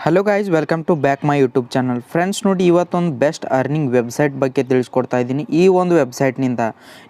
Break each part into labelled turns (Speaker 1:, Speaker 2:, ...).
Speaker 1: Hello guys, welcome to back my YouTube channel. Friends ನೋಡಿ, ಇವತ್ತೊಂದು best earning website ಬಗ್ಗೆ ತಿಳಿಸ್ಕೊಡ್ತಾ ಇದ್ದೀನಿ. ಈ ಒಂದು ವೆಬ್ಸೈಟ್ನಿಂದ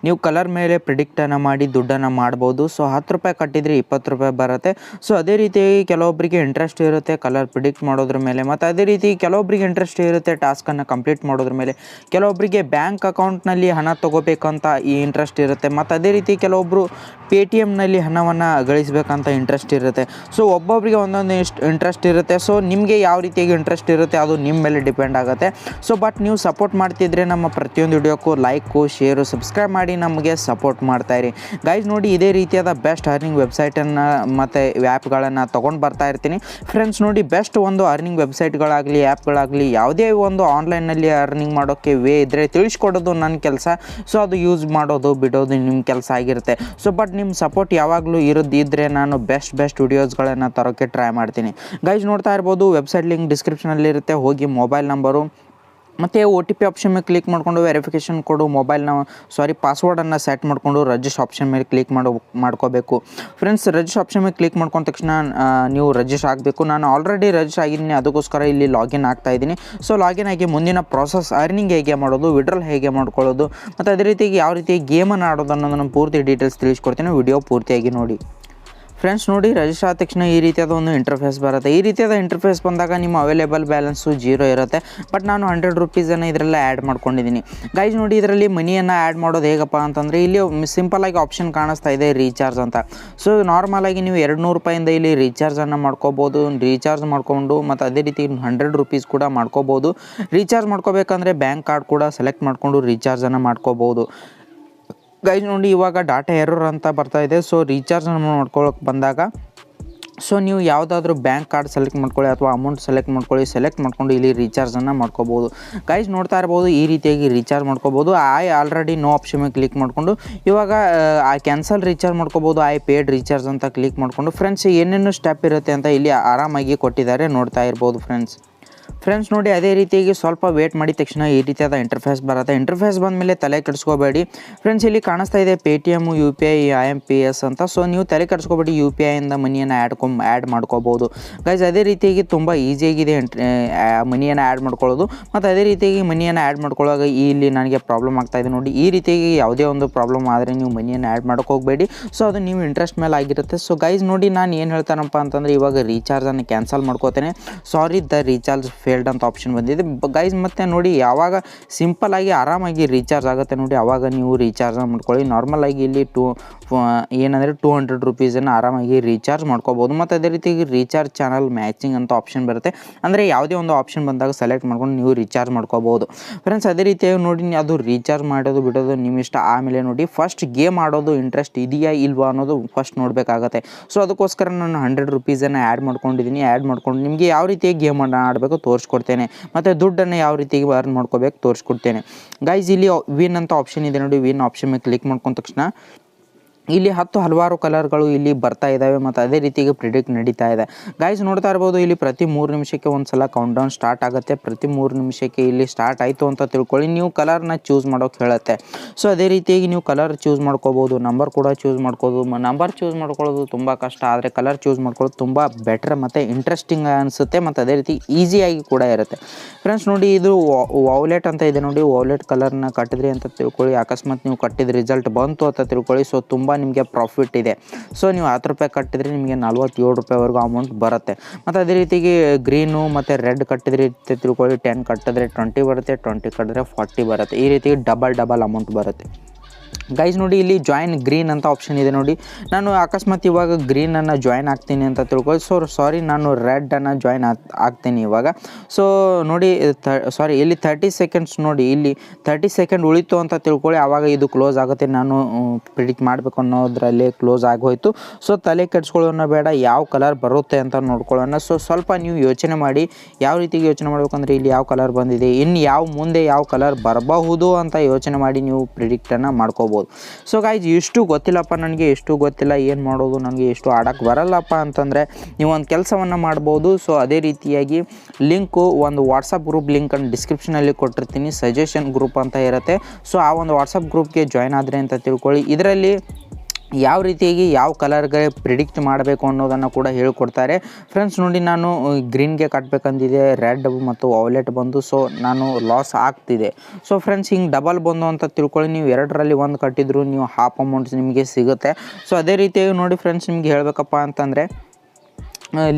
Speaker 1: ನೀವು ಕಲರ್ ಮೇಲೆ ಪ್ರಿಡಿಕ್ಟನ್ನು ಮಾಡಿ ದುಡ್ಡನ್ನು ಮಾಡ್ಬೋದು. ಸೊ 10 ರೂಪಾಯಿ ಕಟ್ಟಿದರೆ 20 ರೂಪಾಯಿ ಬರುತ್ತೆ. ಸೊ ಅದೇ ರೀತಿಯಾಗಿ ಕೆಲವೊಬ್ಬರಿಗೆ ಇಂಟ್ರೆಸ್ಟ್ ಇರುತ್ತೆ ಕಲರ್ ಪ್ರಿಡಿಕ್ಟ್ ಮಾಡೋದ್ರ ಮೇಲೆ, ಮತ್ತು ಅದೇ ರೀತಿ ಕೆಲವೊಬ್ಬರಿಗೆ ಇಂಟ್ರೆಸ್ಟ್ ಇರುತ್ತೆ ಟಾಸ್ಕನ್ನು ಕಂಪ್ಲೀಟ್ ಮಾಡೋದ್ರ ಮೇಲೆ. ಕೆಲವೊಬ್ಬರಿಗೆ ಬ್ಯಾಂಕ್ ಅಕೌಂಟ್ನಲ್ಲಿ ಹಣ ತೊಗೋಬೇಕಂತ ಈ ಇಂಟ್ರೆಸ್ಟ್ ಇರುತ್ತೆ, ಮತ್ತು ಅದೇ ರೀತಿ ಕೆಲವೊಬ್ಬರು ಪೇಟಿಎಮ್ನಲ್ಲಿ ಹಣವನ್ನು ಗಳಿಸಬೇಕಂತ ಇಂಟ್ರೆಸ್ಟ್ ಇರುತ್ತೆ. ಸೊ ಒಬ್ಬೊಬ್ಬರಿಗೆ ಒಂದೊಂದು ಇಂಟ್ರೆಸ್ಟ್ ಇರುತ್ತೆ. ಸೊ ನಿಮಗೆ ಯಾವ ರೀತಿಯಾಗಿ ಇಂಟ್ರೆಸ್ಟ್ ಇರುತ್ತೆ ಅದು ನಿಮ್ಮ ಮೇಲೆ ಡಿಪೆಂಡ್ ಆಗುತ್ತೆ. ಸೊ ಬಟ್ ನೀವು ಸಪೋರ್ಟ್ ಮಾಡ್ತಿದ್ರೆ ನಮ್ಮ ಪ್ರತಿಯೊಂದು ವಿಡಿಯೋಕ್ಕೂ ಲೈಕು, ಶೇರು, ಸಬ್ಸ್ಕ್ರೈಬ್ ಮಾಡಿ ನಮಗೆ ಸಪೋರ್ಟ್ ಮಾಡ್ತಾಯಿರಿ. ಗೈಸ್ ನೋಡಿ, ಇದೇ ರೀತಿಯಾದ ಬೆಸ್ಟ್ ಅರ್ನಿಂಗ್ ವೆಬ್ಸೈಟನ್ನು ಮತ್ತು ಆ್ಯಪ್ಗಳನ್ನು ತೊಗೊಂಡು ಬರ್ತಾ ಇರ್ತೀನಿ. ಫ್ರೆಂಡ್ಸ್ ನೋಡಿ, ಬೆಸ್ಟ್ ಒಂದು ಅರ್ನಿಂಗ್ ವೆಬ್ಸೈಟ್ಗಳಾಗಲಿ ಆ್ಯಪ್ಗಳಾಗಲಿ ಯಾವುದೇ ಒಂದು ಆನ್ಲೈನಲ್ಲಿ ಅರ್ನಿಂಗ್ ಮಾಡೋಕ್ಕೆ ವೇ ಇದ್ದರೆ ತಿಳಿಸ್ಕೊಡೋದು ನನ್ನ ಕೆಲಸ. ಸೊ ಅದು ಯೂಸ್ ಮಾಡೋದು ಬಿಡೋದು ನಿಮ್ಮ ಕೆಲಸ ಆಗಿರುತ್ತೆ. ಸೊ ಬಟ್ ನಿಮ್ಮ ಸಪೋರ್ಟ್ ಯಾವಾಗಲೂ ಇದ್ದರೆ ನಾನು ಬೆಸ್ಟ್ ವಿಡಿಯೋಸ್ಗಳನ್ನು ತರೋಕ್ಕೆ ಟ್ರೈ ಮಾಡ್ತೀನಿ. ಗೈಸ್ ನೋಡ್ತಾ ಇರ್ಬೋದು, ವೆಬ್ಸೈಟ್ ಲಿಂಕ್ ಡಿಸ್ಕ್ರಿಪ್ಷನಲ್ಲಿರುತ್ತೆ. ಹೋಗಿ ಮೊಬೈಲ್ ನಂಬರು ಮತ್ತು OTP ಆಪ್ಷನ್ ಮೇಲೆ ಕ್ಲಿಕ್ ಮಾಡಿಕೊಂಡು ವೆರಿಫಿಕೇಷನ್ ಕೊಡು ಪಾಸ್ವರ್ಡನ್ನು ಸೆಟ್ ಮಾಡಿಕೊಂಡು ರಿಜಿಸ್ಟರ್ ಆಪ್ಷನ್ ಮೇಲೆ ಕ್ಲಿಕ್ ಮಾಡ್ಕೋಬೇಕು. ಫ್ರೆಂಡ್ಸ್, ರಿಜಿಸ್ಟರ್ ಆಪ್ಷನ್ ಮೇಲೆ ಕ್ಲಿಕ್ ಮಾಡ್ಕೊಂಡ ತಕ್ಷಣ ನೀವು ರಿಜಿಸ್ಟರ್ ಆಗಬೇಕು. ನಾನು ಆಲ್ರೆಡಿ ರಿಜಿಸ್ಟರ್ ಆಗಿದ್ದೀನಿ, ಅದಕ್ಕೋಸ್ಕರ ಇಲ್ಲಿ ಲಾಗಿನ್ ಆಗ್ತಾ ಇದ್ದೀನಿ. ಸೊ ಲಾಗಿನ್ ಆಗಿ ಮುಂದಿನ ಪ್ರಾಸೆಸ್ ಅರ್ನಿಂಗ್ ಹೇಗೆ ಮಾಡೋದು, ವಿಡ್ರಾಲ್ ಹೇಗೆ ಮಾಡ್ಕೊಳ್ಳೋದು, ಮತ್ತು ಅದೇ ರೀತಿಯಾಗಿ ಯಾವ ರೀತಿ ಗೇಮನ್ನು ಆಡೋದು ಅನ್ನೋದನ್ನು ಪೂರ್ತಿ ಡೀಟೇಲ್ಸ್ ತಿಳಿಸ್ಕೊಡ್ತೀನಿ. ವಿಡಿಯೋ ಪೂರ್ತಿಯಾಗಿ ನೋಡಿ. ಫ್ರೆಂಡ್ಸ್ ನೋಡಿ, ರಿಜಿಸ್ಟರ್ ಆದ ತಕ್ಷಣ ಈ ರೀತಿಯಾದ ಒಂದು ಇಂಟರ್ಫೇಸ್ ಬರುತ್ತೆ. ಈ ರೀತಿಯಾದ ಇಂಟರ್ಫೇಸ್ ಬಂದಾಗ ನಿಮ್ಮ ಅವೈಲೇಬಲ್ ಬ್ಯಾಲೆನ್ಸು 0 ಇರುತ್ತೆ. ಬಟ್ ನಾನು 100 ರೂಪೀಸನ್ನು ಇದರಲ್ಲೇ ಆ್ಯಡ್ ಮಾಡ್ಕೊಂಡಿದ್ದೀನಿ. ಗೈಸ್ ನೋಡಿ, ಇದರಲ್ಲಿ ಮನಿಯನ್ನು ಆ್ಯಡ್ ಮಾಡೋದು ಹೇಗಪ್ಪ ಅಂತಂದರೆ, ಇಲ್ಲಿ ಸಿಂಪಲಾಗಿ ಆಪ್ಷನ್ ಕಾಣಿಸ್ತಾ ಇದೆ ರೀಚಾರ್ಜ್ ಅಂತ. ಸೊ ನಾರ್ಮಲಾಗಿ ನೀವು 200 ರೂಪಾಯಿಂದ ಇಲ್ಲಿ ರೀಚಾರ್ಜನ್ನು ಮಾಡ್ಕೋಬೋದು. ರೀಚಾರ್ಜ್ ಮಾಡಿಕೊಂಡು ಮತ್ತು ಅದೇ ರೀತಿ 100 ರೂಪೀಸ್ ಕೂಡ ಮಾಡ್ಕೋಬೋದು. ರೀಚಾರ್ಜ್ ಮಾಡ್ಕೋಬೇಕಂದ್ರೆ ಬ್ಯಾಂಕ್ ಕಾರ್ಡ್ ಕೂಡ ಸೆಲೆಕ್ಟ್ ಮಾಡಿಕೊಂಡು ರೀಚಾರ್ಜನ್ನು ಮಾಡ್ಕೋಬೋದು. ಗೈಸ್ ನೋಡಿ, ಇವಾಗ ಡಾಟಾ ಎರರ್ ಅಂತ ಬರ್ತಾ ಇದೆ. ಸೊ ರೀಚಾರ್ಜನ್ನು ಮಾಡ್ಕೊಳ್ಳೋಕೆ ಬಂದಾಗ ಸೊ ನೀವು ಯಾವುದಾದ್ರೂ ಬ್ಯಾಂಕ್ ಕಾರ್ಡ್ ಸೆಲೆಕ್ಟ್ ಮಾಡ್ಕೊಳ್ಳಿ ಅಥವಾ ಅಮೌಂಟ್ ಸೆಲೆಕ್ಟ್ ಮಾಡ್ಕೊಂಡು ಇಲ್ಲಿ ರೀಚಾರ್ಜನ್ನು ಮಾಡ್ಕೋಬೋದು. ಗೈಸ್ ನೋಡ್ತಾ ಇರ್ಬೋದು, ಈ ರೀತಿಯಾಗಿ ರೀಚಾರ್ಜ್ ಮಾಡ್ಕೋಬೋದು. ಆಲ್ರೆಡಿ ನೋ ಆಪ್ಷನ್ ಮೇಲೆ ಕ್ಲಿಕ್ ಮಾಡಿಕೊಂಡು ಇವಾಗ ಕ್ಯಾನ್ಸಲ್ ರೀಚಾರ್ಜ್ ಮಾಡ್ಕೋಬೋದು. ಪೇಡ್ ರೀಚಾರ್ಜ್ ಅಂತ ಕ್ಲಿಕ್ ಮಾಡಿಕೊಂಡು ಫ್ರೆಂಡ್ಸ್ ಏನೇನು ಸ್ಟೆಪ್ ಇರುತ್ತೆ ಅಂತ ಇಲ್ಲಿ ಆರಾಮಾಗಿ ಕೊಟ್ಟಿದ್ದಾರೆ, ನೋಡ್ತಾ ಇರ್ಬೋದು ಫ್ರೆಂಡ್ಸ್ ನೋಡಿ, ಅದೇ ರೀತಿಯಾಗಿ ಸ್ವಲ್ಪ ವೇಟ್ ಮಾಡಿದ ತಕ್ಷಣ ಈ ರೀತಿಯಾದ ಇಂಟರ್ಫೇಸ್ ಬರುತ್ತೆ. ಇಂಟರ್ಫೇಸ್ ಬಂದಮೇಲೆ ತಲೆ ಕೆಡಿಸ್ಕೋಬೇಡಿ ಫ್ರೆಂಡ್ಸ್. ಇಲ್ಲಿ ಕಾಣಿಸ್ತಾ ಇದೆ ಪೇಟಿಎಮ್, UPI, IMPS ಅಂತ. ಸೊ ನೀವು ತಲೆ ಕೆಡಿಸ್ಕೋಬೇಡಿ, UPIಯಿಂದ ಮನಿಯನ್ನು ಆ್ಯಡ್ ಮಾಡ್ಕೋಬೋದು. ಗೈಸ್ ಅದೇ ರೀತಿಯಾಗಿ ತುಂಬ ಈಸಿಯಾಗಿದೆ ಮನಿಯನ್ನು ಆ್ಯಡ್ ಮಾಡ್ಕೊಳ್ಳೋದು. ಮತ್ತು ಅದೇ ರೀತಿಯಾಗಿ ಮನಿಯನ್ನು ಆ್ಯಡ್ ಮಾಡ್ಕೊಳ್ಳೋವಾಗ ಇಲ್ಲಿ ನನಗೆ ಪ್ರಾಬ್ಲಮ್ ಆಗ್ತಾಯಿದೆ ನೋಡಿ. ಈ ರೀತಿಯಾಗಿ ಯಾವುದೇ ಒಂದು ಪ್ರಾಬ್ಲಮ್ ಆದರೆ ನೀವು ಮನಿಯನ್ನು ಆ್ಯಡ್ ಮಾಡೋಕ್ಕೆ ಹೋಗಬೇಡಿ. ಸೊ ಅದು ನೀವು ಇಂಟ್ರೆಸ್ಟ್ ಮೇಲೆ ಆಗಿರುತ್ತೆ. ಸೊ ಗೈಸ್ ನೋಡಿ, ನಾನು ಏನು ಹೇಳ್ತಾನಪ್ಪ ಅಂತಂದರೆ, ಇವಾಗ ರೀಚಾರ್ಜನ್ನು ಕ್ಯಾನ್ಸಲ್ ಮಾಡ್ಕೋತೇನೆ. ಸಾರಿ, ದ ರೀಚಾರ್ಜ್ ಫೇಲ್ಡ್ ಅಂತ ಆಪ್ಷನ್ ಬಂದಿದೆ ಗೈಸ್. ಮತ್ತು ನೋಡಿ, ಯಾವಾಗ ಸಿಂಪಲ್ಲಾಗಿ ಆರಾಮಾಗಿ ರೀಚಾರ್ಜ್ ಆಗುತ್ತೆ ನೋಡಿ, ಆವಾಗ ನೀವು ರೀಚಾರ್ಜ್ ಮಾಡ್ಕೊಳ್ಳಿ. ನಾರ್ಮಲಾಗಿ ಇಲ್ಲಿ 200 ರೂಪೀಸನ್ನು ಆರಾಮಾಗಿ ರೀಚಾರ್ಜ್ ಮಾಡ್ಕೋಬೋದು. ಮತ್ತು ಅದೇ ರೀತಿಯಾಗಿ ರೀಚಾರ್ಜ್ ಚಾನಲ್ ಮ್ಯಾಚಿಂಗ್ ಅಂತ ಆಪ್ಷನ್ ಬರುತ್ತೆ. ಅಂದರೆ ಯಾವುದೇ ಒಂದು ಆಪ್ಷನ್ ಬಂದಾಗ ಸೆಲೆಕ್ಟ್ ಮಾಡ್ಕೊಂಡು ನೀವು ರೀಚಾರ್ಜ್ ಮಾಡ್ಕೋಬೋದು. ಫ್ರೆಂಡ್ಸ್ ಅದೇ ರೀತಿಯಾಗಿ ನೋಡಿ, ಅದು ರೀಚಾರ್ಜ್ ಮಾಡೋದು ಬಿಡೋದು ನಿಮ್ಮ ಇಷ್ಟ. ಆಮೇಲೆ ನೋಡಿ, ಫಸ್ಟ್ ಗೇಮ್ ಆಡೋದು ಇಂಟ್ರೆಸ್ಟ್ ಇದೆಯಾ ಇಲ್ವಾ ಅನ್ನೋದು ಫಸ್ಟ್ ನೋಡಬೇಕಾಗತ್ತೆ. ಸೊ ಅದಕ್ಕೋಸ್ಕರ ನಾನು 100 ರೂಪೀಸನ್ನು ಆ್ಯಡ್ ಮಾಡ್ಕೊಂಡಿದ್ದೀನಿ. ಆ್ಯಡ್ ಮಾಡ್ಕೊಂಡು ನಿಮಗೆ ಯಾವ ರೀತಿಯಾಗಿ ಗೇಮನ್ನು ಆಡಬೇಕು ತೋರಿಸ್ಕೊಡ್ತೇನೆ, ಮತ್ತು ದುಡ್ಡನ್ನು ಯಾವ ರೀತಿಯಾಗಿ ಅರ್ನ್ ಮಾಡ್ಕೋಬೇಕು ತೋರಿಸ್ಕೊಡ್ತೇನೆ. ಗೈಸ್ ಇಲ್ಲಿ ವಿನ್ ಅಂತ ಆಪ್ಷನ್ ಇದೆ ನೋಡಿ. ವಿನ್ ಆಪ್ಷನ್ ಮೇಲೆ ಕ್ಲಿಕ್ ಮಾಡ್ಕೊಂಡ ತಕ್ಷಣ ಇಲ್ಲಿ ಹಲವಾರು ಕಲರ್ಗಳು ಇಲ್ಲಿ ಬರ್ತಾ ಇದ್ದಾವೆ, ಮತ್ತು ಅದೇ ರೀತಿಯಾಗಿ ಪ್ರಿಡಿಕ್ಟ್ ನಡೀತಾ ಇದೆ. ಗೈಸ್ ನೋಡ್ತಾ ಇರ್ಬೋದು, ಇಲ್ಲಿ ಪ್ರತಿ 3 ನಿಮಿಷಕ್ಕೆ ಒಂದು ಸಲ ಕೌಂಟ್ಡೌನ್ ಸ್ಟಾರ್ಟ್ ಆಗುತ್ತೆ. ಪ್ರತಿ 3 ನಿಮಿಷಕ್ಕೆ ಇಲ್ಲಿ ಸ್ಟಾರ್ಟ್ ಆಯಿತು ಅಂತ ತಿಳ್ಕೊಳ್ಳಿ. ನೀವು ಕಲರ್ನ ಚೂಸ್ ಮಾಡೋಕೆ ಹೇಳುತ್ತೆ. ಸೊ ಅದೇ ರೀತಿಯಾಗಿ ನೀವು ಕಲರ್ ಚೂಸ್ ಮಾಡ್ಕೋಬೋದು, ನಂಬರ್ ಕೂಡ ಚೂಸ್ ಮಾಡ್ಕೋಬೋದು. ನಂಬರ್ ಚೂಸ್ ಮಾಡ್ಕೊಳ್ಳೋದು ತುಂಬ ಕಷ್ಟ, ಆದರೆ ಕಲರ್ ಚೂಸ್ ಮಾಡ್ಕೊಳ್ಳೋದು ತುಂಬ ಬೆಟ್ರ್ ಮತ್ತು ಇಂಟ್ರೆಸ್ಟಿಂಗ್ ಅನಿಸುತ್ತೆ, ಮತ್ತು ಅದೇ ರೀತಿ ಈಸಿಯಾಗಿ ಕೂಡ ಇರುತ್ತೆ. ಫ್ರೆಂಡ್ಸ್ ನೋಡಿ, ಇದು ವಾಲೆಟ್ ಅಂತ ಇದೆ ನೋಡಿ. ವಾಲೆಟ್ ಕಲರ್ನ ಕಟ್ಟಿದ್ರಿ ಅಂತ ತಿಳ್ಕೊಳ್ಳಿ. ಅಕಸ್ಮಾತ್ ನೀವು ಕಟ್ಟಿದ ರಿಸಲ್ಟ್ ಬಂತು ಅಂತ ತಿಳ್ಕೊಳ್ಳಿ. ಸೊ ತುಂಬ ನಿಮಗೆ ಪ್ರಾಫಿಟ್ ಇದೆ. ಸೊ ನೀವು 10 ರೂಪಾಯಿ ಕಟ್ಟಿದ್ರೆ ನಿಮಗೆ 47 ರೂಪಾಯಿವರೆಗೂ ಅಮೌಂಟ್ ಬರುತ್ತೆ. ಮತ್ತು ಅದೇ ರೀತಿಗೆ ಗ್ರೀನು ಮತ್ತು ರೆಡ್ ಕಟ್ಟಿದ್ರಿ ಅಂತ ತಿಳ್ಕೊಳ್ಳಿ. 10 ಕಟ್ಟಿದ್ರೆ 20 ಬರುತ್ತೆ, 20 ಕಟ್ಟಿದ್ರೆ 40 ಬರುತ್ತೆ. ಈ ರೀತಿ ಡಬಲ್ ಅಮೌಂಟ್ ಬರುತ್ತೆ. ಗೈಸ್ ನೋಡಿ, ಇಲ್ಲಿ ಜಾಯಿನ್ ಗ್ರೀನ್ ಅಂತ ಆಪ್ಷನ್ ಇದೆ ನೋಡಿ. ನಾನು ಅಕಸ್ಮಾತ್ ಇವಾಗ ಗ್ರೀನನ್ನು ಜಾಯಿನ್ ಆಗ್ತೀನಿ ಅಂತ ತಿಳ್ಕೊಳ್ಳಿ. ಸಾರಿ, ನಾನು ರೆಡ್ಡನ್ನು ಜಾಯಿನ್ ಆಗ್ತೀನಿ ಇವಾಗ. ಸೊ ನೋಡಿ, ಇಲ್ಲಿ 30 ಸೆಕೆಂಡ್ಸ್ ನೋಡಿ, ಇಲ್ಲಿ 30 ಸೆಕೆಂಡ್ ಉಳಿತು ಅಂತ ತಿಳ್ಕೊಳ್ಳಿ. ಆವಾಗ ಇದು ಕ್ಲೋಸ್ ಆಗುತ್ತೆ. ನಾನು ಪ್ರಿಡಿಕ್ಟ್ ಮಾಡಬೇಕು ಅನ್ನೋದ್ರಲ್ಲಿ ಕ್ಲೋಸ್ ಆಗೋಯ್ತು. ಸೊ ತಲೆ ಕೆಡಿಸ್ಕೊಳ್ಳೋಣ ಬೇಡ, ಯಾವ ಕಲರ್ ಬರುತ್ತೆ ಅಂತ ನೋಡ್ಕೊಳ್ಳೋಣ. ಸೊ ಸ್ವಲ್ಪ ನೀವು ಯೋಚನೆ ಮಾಡಿ, ಯಾವ ರೀತಿಗೆ ಯೋಚನೆ ಮಾಡಬೇಕಂದ್ರೆ, ಇಲ್ಲಿ ಯಾವ ಕಲರ್ ಬಂದಿದೆ, ಇನ್ನು ಮುಂದೆ ಯಾವ ಕಲರ್ ಬರಬಹುದು ಅಂತ ಯೋಚನೆ ಮಾಡಿ ನೀವು ಪ್ರಿಡಿಕ್ಟನ್ನು ಮಾಡ್ಕೋಬೋದು. ಸೊ ಗೈಸ್, ಇಷ್ಟು ಗೊತ್ತಿಲ್ಲಪ್ಪ ನನಗೆ, ಎಷ್ಟು ಗೊತ್ತಿಲ್ಲ ಏನು ಮಾಡೋದು, ನನಗೆ ಎಷ್ಟು ಆಡೋಕ್ಕೆ ಬರಲ್ಲಪ್ಪ ಅಂತಂದರೆ ನೀವು ಒಂದು ಕೆಲಸವನ್ನು ಮಾಡ್ಬೋದು. ಸೊ ಅದೇ ರೀತಿಯಾಗಿ ಲಿಂಕು, ಒಂದು ವಾಟ್ಸಪ್ ಗ್ರೂಪ್ ಲಿಂಕನ್ನು ಡಿಸ್ಕ್ರಿಪ್ಷನಲ್ಲಿ ಕೊಟ್ಟಿರ್ತೀನಿ. ಸಜೆಷನ್ ಗ್ರೂಪ್ ಅಂತ ಇರುತ್ತೆ. ಸೊ ಆ ಒಂದು ವಾಟ್ಸಪ್ ಗ್ರೂಪ್ಗೆ ಜಾಯ್ನ್ ಆದರೆ ಅಂತ ತಿಳ್ಕೊಳ್ಳಿ. ಇದರಲ್ಲಿ ಯಾವ ರೀತಿಯಾಗಿ ಯಾವ ಕಲರ್ಗೆ ಪ್ರಿಡಿಕ್ಟ್ ಮಾಡಬೇಕು ಅನ್ನೋದನ್ನು ಕೂಡ ಹೇಳ್ಕೊಡ್ತಾರೆ ಫ್ರೆಂಡ್ಸ್. ನೋಡಿ ನಾನು ಗ್ರೀನ್ಗೆ ಕಟ್ಟಬೇಕಂದಿದೆ, ರೆಡ್ ಮತ್ತು ವೈಲೆಟ್ ಬಂದು ಸೊ ನಾನು ಲಾಸ್ ಆಗ್ತಿದೆ. ಸೊ ಫ್ರೆಂಡ್ಸ್ ಹಿಂಗೆ ಡಬಲ್ ಬಂದು ಅಂತ ತಿಳ್ಕೊಳ್ಳಿ, ನೀವು ಎರಡರಲ್ಲಿ ಒಂದು ಕಟ್ಟಿದ್ರು ನೀವು ಹಾಫ್ ಅಮೌಂಟ್ಸ್ ನಿಮಗೆ ಸಿಗುತ್ತೆ. ಸೊ ಅದೇ ರೀತಿಯಾಗಿ ನೋಡಿ ಫ್ರೆಂಡ್ಸ್, ನಿಮ್ಗೆ ಹೇಳಬೇಕಪ್ಪ ಅಂತಂದರೆ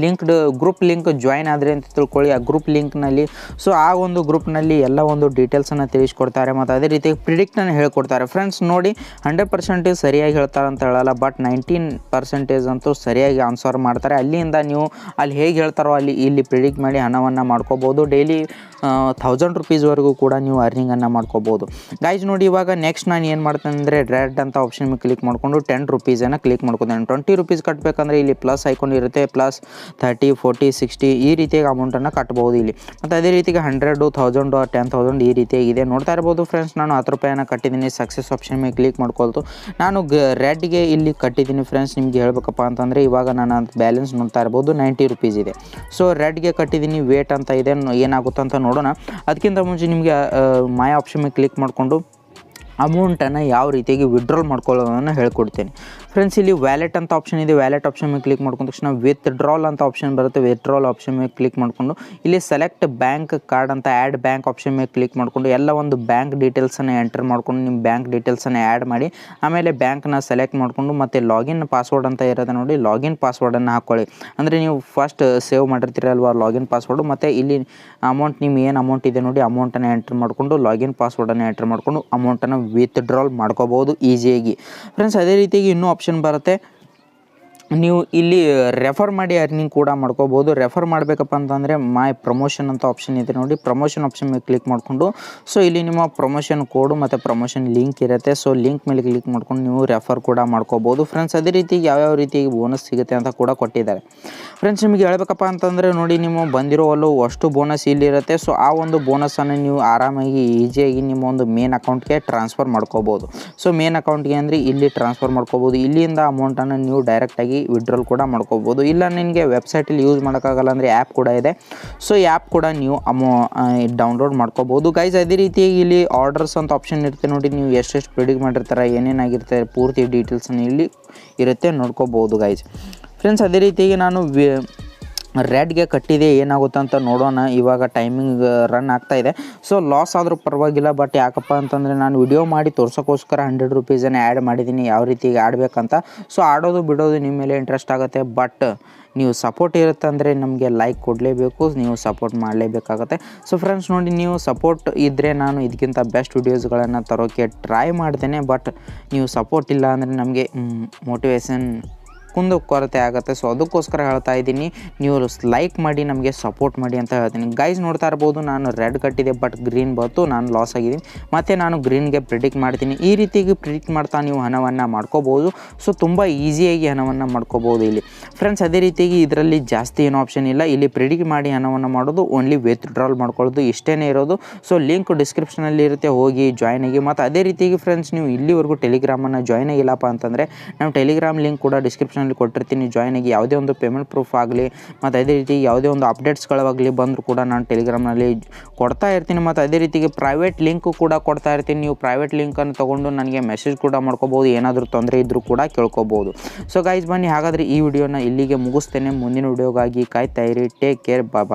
Speaker 1: ಲಿಂಕ್ಡ್ ಗ್ರೂಪ್ ಲಿಂಕ್ ಜಾಯ್ನ್ ಆದರೆ ಅಂತ ತಿಳ್ಕೊಳ್ಳಿ. ಆ ಗ್ರೂಪ್ ಲಿಂಕ್ನಲ್ಲಿ ಸೊ ಆ ಒಂದು ಗ್ರೂಪ್ನಲ್ಲಿ ಎಲ್ಲ ಒಂದು ಡೀಟೇಲ್ಸನ್ನು ತಿಳಿಸ್ಕೊಡ್ತಾರೆ ಮತ್ತು ಅದೇ ರೀತಿ ಪ್ರಿಡಿಕ್ಟನ್ನು ಹೇಳ್ಕೊಡ್ತಾರೆ ಫ್ರೆಂಡ್ಸ್. ನೋಡಿ 100% ಸರಿಯಾಗಿ ಹೇಳ್ತಾರೆ ಅಂತ ಹೇಳಲ್ಲ, ಬಟ್ 19% ಅಂತೂ ಸರಿಯಾಗಿ ಆನ್ಸರ್ ಮಾಡ್ತಾರೆ. ಅಲ್ಲಿಂದ ನೀವು ಅಲ್ಲಿ ಹೇಗೆ ಹೇಳ್ತಾರೋ ಇಲ್ಲಿ ಪ್ರಿಡಿಕ್ಟ್ ಮಾಡಿ ಹಣವನ್ನು ಮಾಡ್ಕೋಬೋದು. ಡೈಲಿ 1000 ರೂಪೀಸ್ವರೆಗೂ ಕೂಡ ನೀವು ಅರ್ನಿಂಗನ್ನು ಮಾಡ್ಕೋಬೋದು ಗೈಸ್. ನೋಡಿ ಇವಾಗ ನೆಕ್ಸ್ಟ್ ನಾನು ಏನು ಮಾಡ್ತೇನೆ ಅಂದರೆ ರೆಡ್ ಅಂತ ಆಪ್ಷನ್ ಮೇಲೆ ಕ್ಲಿಕ್ ಮಾಡಿಕೊಂಡು 10 ರೂಪೀಸನ್ನು ಕ್ಲಿಕ್ ಮಾಡ್ಕೊತೇನೆ. 20 ರೂಪೀಸ್ ಕಟ್ಟಬೇಕಂದ್ರೆ ಇಲ್ಲಿ ಪ್ಲಸ್ ಐಕಾನ್ ಇರುತ್ತೆ, ಪ್ಲಸ್ 30, 40, 60 ಈ ರೀತಿಯಾಗಿ ಅಮೌಂಟನ್ನು ಕಟ್ಬೋದು ಇಲ್ಲಿ. ಮತ್ತು ಅದೇ ರೀತಿಗೆ 100, 1000, 10,000 ಈ ರೀತಿಯಾಗಿದೆ ನೋಡ್ತಾ ಇರ್ಬೋದು ಫ್ರೆಂಡ್ಸ್. ನಾನು 10 ರೂಪಾಯಿನ ಕಟ್ಟಿದ್ದೀನಿ, ಸಕ್ಸಸ್ ಆಪ್ಷನ್ ಮೇಲೆ ಕ್ಲಿಕ್ ಮಾಡ್ಕೊಳ್ತು. ನಾನು ರೆಡ್ಗೆ ಇಲ್ಲಿ ಕಟ್ಟಿದ್ದೀನಿ ಫ್ರೆಂಡ್ಸ್. ನಿಮಗೆ ಹೇಳ್ಬೇಕಪ್ಪ ಅಂತಂದರೆ ಇವಾಗ ನಾನು ಬ್ಯಾಲೆನ್ಸ್ ನೋಡ್ತಾ ಇರ್ಬೋದು 90 ರೂಪೀಸ್ ಇದೆ. ಸೊ ರೆಡ್ಗೆ ಕಟ್ಟಿದ್ದೀನಿ, ವೇಟ್ ಅಂತ ಇದೆ, ಏನಾಗುತ್ತೆ ಅಂತ ನೋಡೋಣ. ಅದಕ್ಕಿಂತ ಮುಂಚೆ ನಿಮಗೆ ಮೈ ಆಪ್ಷನ್ ಮೇಲೆ ಕ್ಲಿಕ್ ಮಾಡಿಕೊಂಡು ಅಮೌಂಟನ್ನು ಯಾವ ರೀತಿಯಾಗಿ ವಿಡ್ರಾಲ್ ಮಾಡ್ಕೊಳ್ಳೋದನ್ನು ಹೇಳ್ಕೊಡ್ತೀನಿ ಫ್ರೆಂಡ್ಸ್. ಇಲ್ಲಿ ವ್ಯಾಲೆಟ್ ಅಂತ ಆಪ್ಷನ್ ಇದೆ, ವ್ಯಾಲೆಟ್ ಆಪ್ಷನ್ ಮೇಲೆ ಕ್ಲಿಕ್ ಮಾಡ್ಕೊಂಡ ತಕ್ಷಣ ವಿತ್ಡ್ರಾಲ್ ಅಂತ ಆಪ್ಷನ್ ಬರುತ್ತೆ. ವಿತ್ಡ್ರಾಲ್ ಆಪ್ಷನ್ ಮೇಲೆ ಕ್ಲಿಕ್ ಮಾಡಿಕೊಂಡು ಇಲ್ಲಿ ಸೆಲೆಕ್ಟ್ ಬ್ಯಾಂಕ್ ಕಾರ್ಡ್ ಅಂತ ಆ್ಯಡ್ ಬ್ಯಾಂಕ್ ಆಪ್ಷನ್ ಮೇಲೆ ಕ್ಲಿಕ್ ಮಾಡಿಕೊಂಡು ಎಲ್ಲ ಒಂದು ಬ್ಯಾಂಕ್ ಡೀಟೇಲ್ಸನ್ನು ಎಂಟರ್ ಮಾಡಿಕೊಂಡು ನಿಮ್ಮ ಬ್ಯಾಂಕ್ ಡೀಟೇಲ್ಸನ್ನು ಆ್ಯಡ್ ಮಾಡಿ ಆಮೇಲೆ ಬ್ಯಾಂಕ್ನ ಸೆಲೆಕ್ಟ್ ಮಾಡಿಕೊಂಡು ಮತ್ತು ಲಾಗಿನ್ ಪಾಸ್ವರ್ಡ್ ಅಂತ ಇರೋದು ನೋಡಿ, ಲಾಗಿನ್ ಪಾಸ್ವರ್ಡನ್ನು ಹಾಕ್ಕೊಳ್ಳಿ. ಅಂದರೆ ನೀವು ಫಸ್ಟ್ ಸೇವ್ ಮಾಡಿರ್ತೀರಲ್ವ ಲಾಗಿನ್ ಪಾಸ್ವರ್ಡು, ಮತ್ತು ಇಲ್ಲಿ ಅಮೌಂಟ್ ನಿಮ್ಮ ಏನು ಅಮೌಂಟ್ ಇದೆ ನೋಡಿ ಅಮೌಂಟನ್ನು ಎಂಟರ್ ಮಾಡಿಕೊಂಡು ಲಾಗಿನ್ ಪಾಸ್ವರ್ಡನ್ನು ಎಂಟರ್ ಮಾಡಿಕೊಂಡು ಅಮೌಂಟನ್ನು ವಿತ್ಡ್ರಾಲ್ ಮಾಡ್ಕೋಬೋದು ಈಸಿಯಾಗಿ ಫ್ರೆಂಡ್ಸ್. ಅದೇ ರೀತಿಯಾಗಿ ಇನ್ನೂ ಆಪ್ಷನ್ ಬರುತ್ತೆ, ನೀವು ಇಲ್ಲಿ ರೆಫರ್ ಮಾಡಿ ಅರ್ನಿಂಗ್ ಕೂಡ ಮಾಡ್ಕೋಬೋದು. ರೆಫರ್ ಮಾಡಬೇಕಪ್ಪ ಅಂತಂದರೆ ಮೈ ಪ್ರಮೋಷನ್ ಅಂತ ಆಪ್ಷನ್ ಇದೆ ನೋಡಿ, ಪ್ರಮೋಷನ್ ಆಪ್ಷನ್ ಮೇಲೆ ಕ್ಲಿಕ್ ಮಾಡಿಕೊಂಡು ಸೊ ಇಲ್ಲಿ ನಿಮ್ಮ ಪ್ರಮೋಷನ್ ಕೋಡು ಮತ್ತು ಪ್ರಮೋಷನ್ ಲಿಂಕ್ ಇರುತ್ತೆ. ಸೊ ಲಿಂಕ್ ಮೇಲೆ ಕ್ಲಿಕ್ ಮಾಡ್ಕೊಂಡು ನೀವು ರೆಫರ್ ಕೂಡ ಮಾಡ್ಕೋಬೋದು ಫ್ರೆಂಡ್ಸ್. ಅದೇ ರೀತಿ ಯಾವ್ಯಾವ ರೀತಿಯಾಗಿ ಬೋನಸ್ ಸಿಗುತ್ತೆ ಅಂತ ಕೂಡ ಕೊಟ್ಟಿದ್ದಾರೆ ಫ್ರೆಂಡ್ಸ್. ನಿಮಗೆ ಹೇಳ್ಬೇಕಪ್ಪ ಅಂತಂದರೆ ನೋಡಿ, ನೀವು ಬಂದಿರೋವಲ್ಲೂ ಅಷ್ಟು ಬೋನಸ್ ಇಲ್ಲಿರುತ್ತೆ. ಸೊ ಆ ಒಂದು ಬೋನಸನ್ನು ನೀವು ಆರಾಮಾಗಿ ಈಸಿಯಾಗಿ ನಿಮ್ಮ ಒಂದು ಮೇನ್ ಅಕೌಂಟ್ಗೆ ಟ್ರಾನ್ಸ್ಫರ್ ಮಾಡ್ಕೋಬೋದು. ಸೊ ಮೇನ್ ಅಕೌಂಟ್ಗೆ ಅಂದರೆ ಇಲ್ಲಿ ಟ್ರಾನ್ಸ್ಫರ್ ಮಾಡ್ಕೋಬೋದು. ಇಲ್ಲಿಂದ ಅಮೌಂಟನ್ನು ನೀವು ಡೈರೆಕ್ಟಾಗಿ ವಿಡ್ರಾಲ್ ಕೂಡ ಮಾಡ್ಕೋಬೋದು. ಇಲ್ಲ ನಿನಗೆ ವೆಬ್ಸೈಟಲ್ಲಿ ಯೂಸ್ ಮಾಡೋಕ್ಕಾಗಲ್ಲ ಅಂದರೆ ಆ್ಯಪ್ ಕೂಡ ಇದೆ. ಸೊ ಆ್ಯಪ್ ಕೂಡ ನೀವು ಡೌನ್ಲೋಡ್ ಮಾಡ್ಕೋಬೋದು ಗೈಸ್. ಅದೇ ರೀತಿಯಾಗಿ ಇಲ್ಲಿ ಆರ್ಡರ್ಸ್ ಅಂತ ಆಪ್ಷನ್ ಇರುತ್ತೆ ನೋಡಿ, ನೀವು ಎಷ್ಟೆಷ್ಟು ಪ್ರಿಡಿಕ್ಟ್ ಮಾಡಿರ್ತಾರೆ, ಏನೇನಾಗಿರ್ತಾರೆ ಪೂರ್ತಿ ಡೀಟೇಲ್ಸನ್ನು ಇಲ್ಲಿ ಇರುತ್ತೆ ನೋಡ್ಕೋಬೋದು ಗೈಸ್ ಫ್ರೆಂಡ್ಸ್. ಅದೇ ರೀತಿಯಾಗಿ ನಾನು ರೆಡ್ಗೆ ಕಟ್ಟಿದೆ, ಏನಾಗುತ್ತೆ ಅಂತ ನೋಡೋಣ. ಇವಾಗ ಟೈಮಿಂಗ್ ರನ್ ಆಗ್ತಾಯಿದೆ. ಸೊ ಲಾಸ್ ಆದರೂ ಪರವಾಗಿಲ್ಲ, ಬಟ್ ಯಾಕಪ್ಪ ಅಂತಂದರೆ ನಾನು ವಿಡಿಯೋ ಮಾಡಿ ತೋರ್ಸೋಕ್ಕೋಸ್ಕರ 100 ರೂಪೀಸನ್ನು ಆ್ಯಡ್ ಮಾಡಿದ್ದೀನಿ, ಯಾವ ರೀತಿಗೆ ಆಡಬೇಕಂತ. ಸೊ ಆಡೋದು ಬಿಡೋದು ನಿಮ್ಮ ಮೇಲೆ ಇಂಟ್ರೆಸ್ಟ್ ಆಗುತ್ತೆ, ಬಟ್ ನೀವು ಸಪೋರ್ಟ್ ಇರುತ್ತೆ ಅಂದರೆ ನಮಗೆ ಲೈಕ್ ಕೊಡಲೇಬೇಕು, ನೀವು ಸಪೋರ್ಟ್ ಮಾಡಲೇಬೇಕಾಗುತ್ತೆ. ಸೊ ಫ್ರೆಂಡ್ಸ್ ನೋಡಿ, ನೀವು ಸಪೋರ್ಟ್ ಇದ್ದರೆ ನಾನು ಇದಕ್ಕಿಂತ ಬೆಸ್ಟ್ ವೀಡಿಯೋಸ್ಗಳನ್ನು ತರೋಕ್ಕೆ ಟ್ರೈ ಮಾಡ್ತೇನೆ, ಬಟ್ ನೀವು ಸಪೋರ್ಟ್ ಇಲ್ಲ ಅಂದರೆ ನಮಗೆ ಮೋಟಿವೇಶನ್ ಕುಂದು ಕೊರತೆ ಆಗುತ್ತೆ. ಸೊ ಅದಕ್ಕೋಸ್ಕರ ಹೇಳ್ತಾ ಇದ್ದೀನಿ, ನೀವು ಲೈಕ್ ಮಾಡಿ ನಮಗೆ ಸಪೋರ್ಟ್ ಮಾಡಿ ಅಂತ ಹೇಳ್ತೀನಿ ಗೈಸ್. ನೋಡ್ತಾ ಇರ್ಬೋದು ನಾನು ರೆಡ್ ಕಟ್ಟಿದೆ, ಬಟ್ ಗ್ರೀನ್ ಬಂತು, ನಾನು ಲಾಸ್ ಆಗಿದ್ದೀನಿ. ಮತ್ತು ನಾನು ಗ್ರೀನ್ಗೆ ಪ್ರಿಡಿಕ್ಟ್ ಮಾಡ್ತೀನಿ. ಈ ರೀತಿಯಾಗಿ ಪ್ರಿಡಿಕ್ಟ್ ಮಾಡ್ತಾ ನೀವು ಹಣವನ್ನು ಮಾಡ್ಕೋಬೋದು. ಸೊ ತುಂಬ ಈಸಿಯಾಗಿ ಹಣವನ್ನು ಮಾಡ್ಕೋಬೋದು ಇಲ್ಲಿ ಫ್ರೆಂಡ್ಸ್. ಅದೇ ರೀತಿಯಾಗಿ ಇದರಲ್ಲಿ ಜಾಸ್ತಿ ಏನೋ ಆಪ್ಷನ್ ಇಲ್ಲ. ಇಲ್ಲಿ ಪ್ರಿಡಿಕ್ಟ್ ಮಾಡಿ ಹಣವನ್ನು ಮಾಡೋದು, ಓನ್ಲಿ ವಿತ್ಡ್ರಾಲ್ ಮಾಡ್ಕೊಳ್ಳೋದು ಇಷ್ಟೇ ಇರೋದು. ಸೊ ಲಿಂಕ್ ಡಿಸ್ಕ್ರಿಪ್ಷನಲ್ಲಿ ಇರುತ್ತೆ, ಹೋಗಿ ಜಾಯ್ನ್ ಆಗಿ. ಮತ್ತು ಅದೇ ರೀತಿಯಾಗಿ ಫ್ರೆಂಡ್ಸ್, ನೀವು ಇಲ್ಲಿವರೆಗೂ ಟೆಲಿಗ್ರಾಮನ್ನು ಜಾಯ್ನ್ ಆಗಿಲ್ಲಪ್ಪ ಅಂತಂದರೆ ನಮ್ಮ ಟೆಲಿಗ್ರಾಮ್ ಲಿಂಕ್ ಕೂಡ ಡಿಸ್ಕ್ರಿಪ್ಷನ್ ಕೊಟ್ಟಿರ್ತೀನಿ, ಜಾಯ್ನ್ ಆಗಿ. ಯಾವುದೇ ಒಂದು ಪೇಮೆಂಟ್ ಪ್ರೂಫ್ ಆಗಲಿ ಮತ್ತು ಅದೇ ರೀತಿ ಯಾವುದೇ ಒಂದು ಅಪ್ಡೇಟ್ಸ್ಗಳಾಗಲಿ ಬಂದರೂ ಕೂಡ ನಾನು ಟೆಲಿಗ್ರಾಮ್ನಲ್ಲಿ ಕೊಡ್ತಾ ಇರ್ತೀನಿ. ಮತ್ತು ಅದೇ ರೀತಿಗೆ ಪ್ರೈವೇಟ್ ಲಿಂಕು ಕೂಡ ಕೊಡ್ತಾ ಇರ್ತೀನಿ. ನೀವು ಪ್ರೈವೇಟ್ ಲಿಂಕನ್ನು ತೊಗೊಂಡು ನನಗೆ ಮೆಸೇಜ್ ಕೂಡ ಮಾಡ್ಕೋಬೋದು, ಏನಾದರೂ ತೊಂದರೆ ಇದ್ದರೂ ಕೂಡ ಕೇಳ್ಕೊಬೋದು. ಸೊ ಗೈಸ್ ಬನ್ನಿ, ಹಾಗಾದರೆ ಈ ವಿಡಿಯೋನ ಇಲ್ಲಿಗೆ ಮುಗಿಸ್ತೇನೆ. ಮುಂದಿನ ವಿಡಿಯೋಗಾಗಿ ಕಾಯ್ತಾ ಇರಿ. ಟೇಕ್ ಕೇರ್, ಬಾಯ್.